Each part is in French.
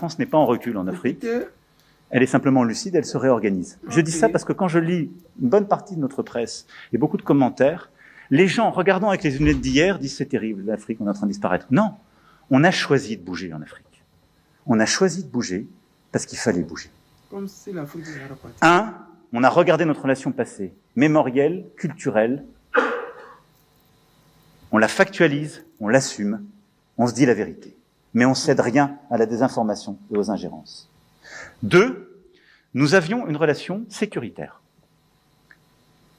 France n'est pas en recul en Afrique. Elle est simplement lucide, elle se réorganise. Je dis ça parce que quand je lis une bonne partie de notre presse et beaucoup de commentaires, les gens, regardant avec les lunettes d'hier, disent c'est terrible, l'Afrique, on est en train de disparaître. Non, on a choisi de bouger en Afrique. On a choisi de bouger parce qu'il fallait bouger. Comme si l'Afrique était repartie. On a regardé notre relation passée, mémorielle, culturelle, on la factualise, on l'assume, on se dit la vérité. Mais on ne cède rien à la désinformation et aux ingérences. 2, nous avions une relation sécuritaire.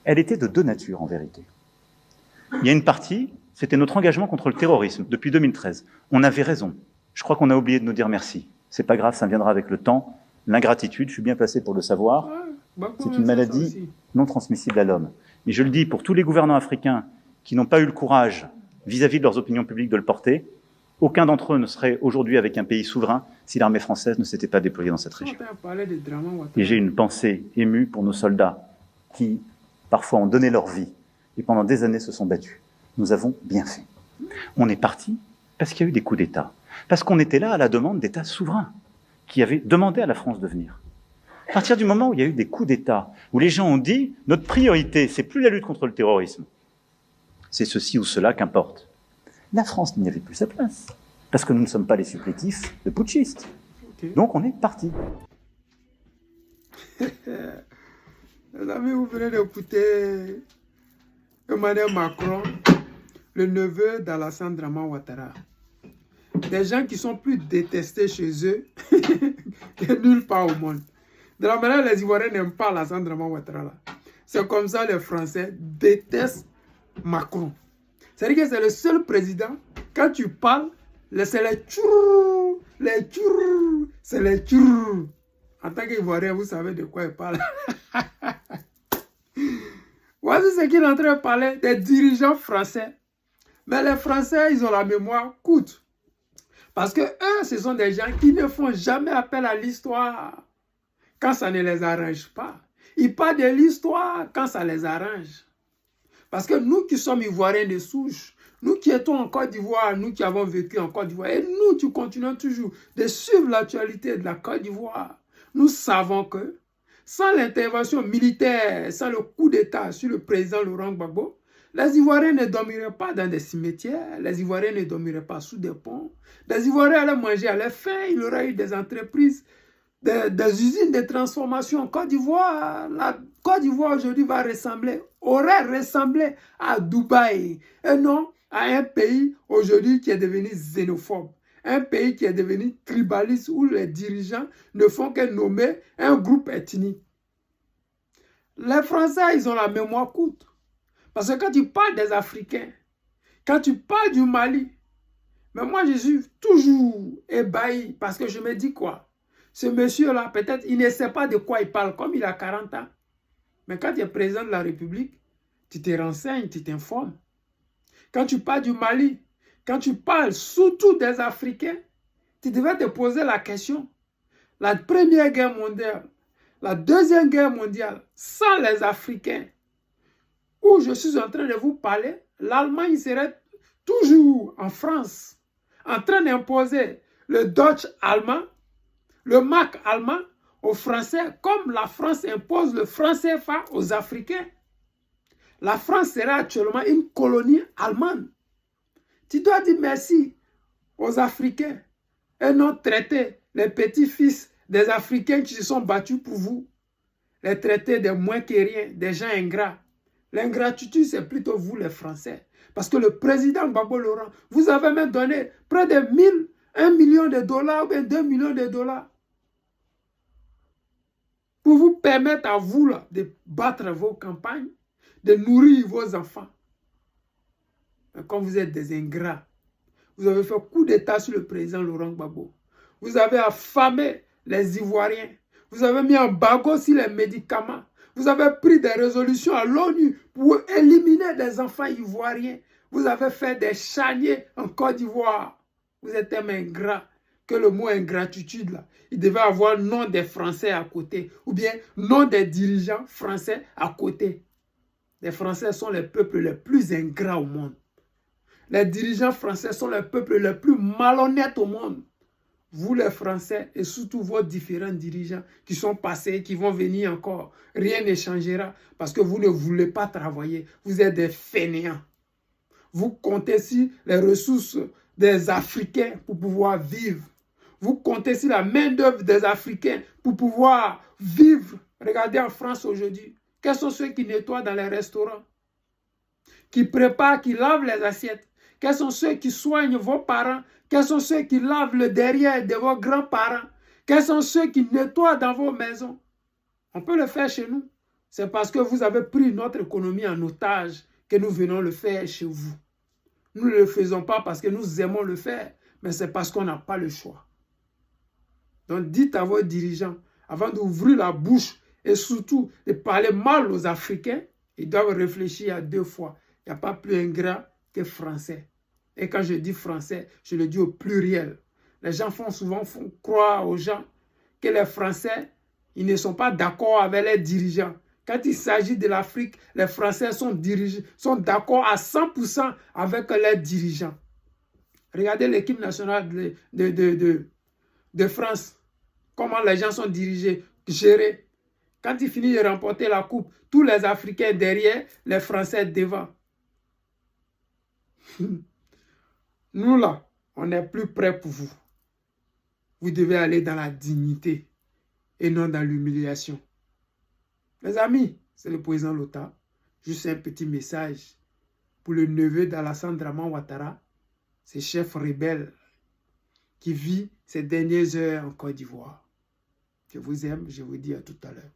Elle était de deux natures, en vérité. Il y a une partie, c'était notre engagement contre le terrorisme, depuis 2013. On avait raison. Je crois qu'on a oublié de nous dire merci. C'est pas grave, ça viendra avec le temps. L'ingratitude, je suis bien placé pour le savoir, c'est une maladie non transmissible à l'homme. Mais je le dis pour tous les gouvernants africains qui n'ont pas eu le courage, vis-à-vis de leurs opinions publiques, de le porter, aucun d'entre eux ne serait aujourd'hui avec un pays souverain si l'armée française ne s'était pas déployée dans cette région. Et j'ai une pensée émue pour nos soldats qui, parfois, ont donné leur vie et pendant des années se sont battus. Nous avons bien fait. On est parti parce qu'il y a eu des coups d'État. Parce qu'on était là à la demande d'États souverains qui avaient demandé à la France de venir. À partir du moment où il y a eu des coups d'État, où les gens ont dit « notre priorité, c'est plus la lutte contre le terrorisme, c'est ceci ou cela qu'importe », la France n'y avait plus sa place. Parce que nous ne sommes pas les supplétifs de putschistes. Okay. Donc on est parti. Les amis, vous venez d'écouter Emmanuel Macron, le neveu d'Alassane Draman Ouattara. Des gens qui sont plus détestés chez eux que nulle part au monde. De la manière, les Ivoiriens n'aiment pas Alassane Draman Ouattara. C'est comme ça les Français détestent Macron. C'est-à-dire que c'est le seul président, quand tu parles, c'est les tchourou, c'est les tchourou. En tant qu'Ivoirien, vous savez de quoi il parle. Voici ce qu'il est en train de parler des dirigeants français. Mais les Français, ils ont la mémoire courte. Parce que eux, ce sont des gens qui ne font jamais appel à l'histoire quand ça ne les arrange pas. Ils parlent de l'histoire quand ça les arrange. Parce que nous qui sommes Ivoiriens de souche, nous qui étions en Côte d'Ivoire, nous qui avons vécu en Côte d'Ivoire, et nous qui continuons toujours de suivre l'actualité de la Côte d'Ivoire, nous savons que sans l'intervention militaire, sans le coup d'État sur le président Laurent Gbagbo, les Ivoiriens ne dormiraient pas dans des cimetières, les Ivoiriens ne dormiraient pas sous des ponts, les Ivoiriens allaient manger à la faim, il y aurait eu des entreprises, des usines de transformation en Côte d'Ivoire. La Côte d'Ivoire aujourd'hui aurait ressemblé à Dubaï et non à un pays aujourd'hui qui est devenu xénophobe. Un pays qui est devenu tribaliste où les dirigeants ne font que nommer un groupe ethnique. Les Français, ils ont la mémoire courte. Parce que quand tu parles des Africains, quand tu parles du Mali, mais moi je suis toujours ébahi parce que je me dis quoi? Ce monsieur-là, peut-être, il ne sait pas de quoi il parle, comme il a 40 ans. Mais quand tu es président de la République, tu te renseignes, tu t'informes. Quand tu parles du Mali, quand tu parles surtout des Africains, tu devais te poser la question. La Première Guerre mondiale, la Deuxième Guerre mondiale, sans les Africains, où je suis en train de vous parler, l'Allemagne serait toujours en France, en train d'imposer le Deutsch allemand, le mark allemand aux Français, comme la France impose le franc CFA aux Africains. La France sera actuellement une colonie allemande. Tu dois dire merci aux Africains et non traiter les petits-fils des Africains qui se sont battus pour vous. Les traiter des moins que rien, des gens ingrats. L'ingratitude, c'est plutôt vous les Français. Parce que le président Gbagbo Laurent, vous avez même donné près de 1 million de dollars ou bien 2 millions de dollars pour vous permettre à vous là, de battre vos campagnes, de nourrir vos enfants. Mais quand vous êtes des ingrats, vous avez fait coup d'État sur le président Laurent Gbagbo. Vous avez affamé les Ivoiriens. Vous avez mis un embargo sur les médicaments. Vous avez pris des résolutions à l'ONU pour éliminer des enfants ivoiriens. Vous avez fait des charniers en Côte d'Ivoire. Vous êtes tellement ingrat que le mot ingratitude, là, il devait avoir nom des Français à côté. Ou bien nom des dirigeants français à côté. Les Français sont les peuples les plus ingrats au monde. Les dirigeants français sont les peuples les plus malhonnêtes au monde. vous les Français et surtout vos différents dirigeants qui sont passés, qui vont venir encore, rien ne changera parce que vous ne voulez pas travailler. Vous êtes des fainéants. Vous comptez sur les ressources des Africains pour pouvoir vivre. Vous comptez sur la main-d'œuvre des Africains pour pouvoir vivre. Regardez en France aujourd'hui. Quels sont ceux qui nettoient dans les restaurants? Qui préparent, qui lavent les assiettes? Quels sont ceux qui soignent vos parents? Quels sont ceux qui lavent le derrière de vos grands-parents? Quels sont ceux qui nettoient dans vos maisons? On peut le faire chez nous. C'est parce que vous avez pris notre économie en otage que nous venons le faire chez vous. Nous ne le faisons pas parce que nous aimons le faire, mais c'est parce qu'on n'a pas le choix. Donc dites à vos dirigeants, avant d'ouvrir la bouche et surtout de parler mal aux Africains, ils doivent réfléchir à 2 fois. Il n'y a pas plus ingrat que français. Et quand je dis français, je le dis au pluriel. Les gens font souvent croire aux gens que les Français, ils ne sont pas d'accord avec les dirigeants. Quand il s'agit de l'Afrique, les Français sont d'accord à 100% avec les dirigeants. Regardez l'équipe nationale de France. Comment les gens sont dirigés, gérés. Quand ils finissent de remporter la coupe, tous les Africains derrière, les Français devant. Nous là, on est plus prêts pour vous. Vous devez aller dans la dignité et non dans l'humiliation. Mes amis, c'est le président Lota. Juste un petit message pour le neveu d'Alassane Draman Ouattara, ce chef rebelle qui vit ces dernières heures en Côte d'Ivoire. Je vous aime, je vous dis à tout à l'heure.